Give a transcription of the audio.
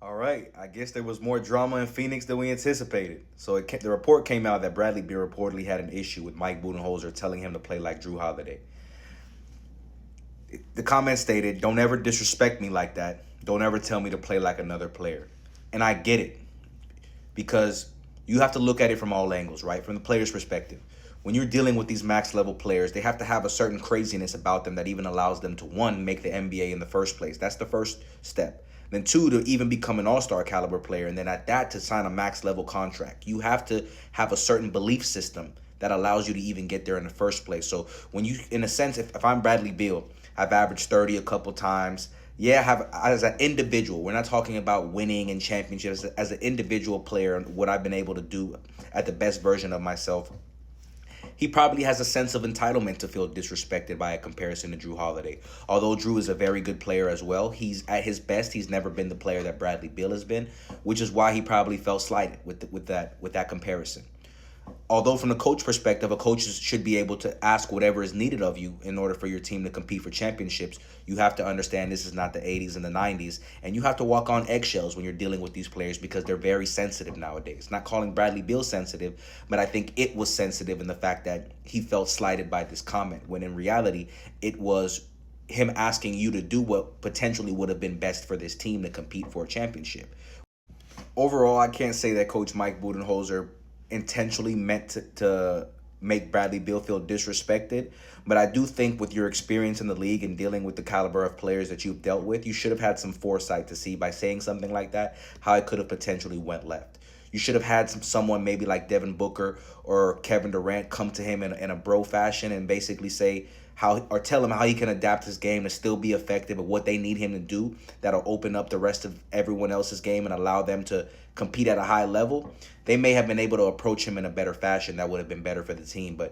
All right, I guess there was more drama in Phoenix than we anticipated. The report came out that Bradley Beal reportedly had an issue with Mike Budenholzer telling him to play like Jrue Holiday. The comment stated, "Don't ever disrespect me like that. Don't ever tell me to play like another player." And I get it because you have to look at it from all angles, right? From the player's perspective. When you're dealing with these max level players, they have to have a certain craziness about them that even allows them to, one, make the NBA in the first place. That's the first step. Then two, to even become an all-star caliber player, and then at that, to sign a max level contract. You have to have a certain belief system that allows you to even get there in the first place. So when you, in a sense, if I'm Bradley Beal, I've averaged 30 a couple times. Yeah, have as an individual. We're not talking about winning and championships. As an individual player, what I've been able to do at the best version of myself, he probably has a sense of entitlement to feel disrespected by a comparison to Jrue Holiday. Although Jrue is a very good player as well, he's at his best. He's never been the player that Bradley Beal has been, which is why he probably felt slighted with that comparison. Although from the coach perspective, a coach should be able to ask whatever is needed of you in order for your team to compete for championships. You have to understand this is not the 80s and the 90s, and you have to walk on eggshells when you're dealing with these players because they're very sensitive nowadays. Not calling Bradley Beal sensitive, but I think it was sensitive in the fact that he felt slighted by this comment, when in reality, it was him asking you to do what potentially would have been best for this team to compete for a championship. Overall, I can't say that Coach Mike Budenholzer intentionally meant to make Bradley Beal feel disrespected. But I do think with your experience in the league and dealing with the caliber of players that you've dealt with, you should have had some foresight to see by saying something like that how it could have potentially went left. You should have had someone maybe like Devin Booker or Kevin Durant come to him in a bro fashion and basically say how, or tell him how he can adapt his game to still be effective at what they need him to do, that'll open up the rest of everyone else's game and allow them to compete at a high level. They may have been able to approach him in a better fashion that would have been better for the team. But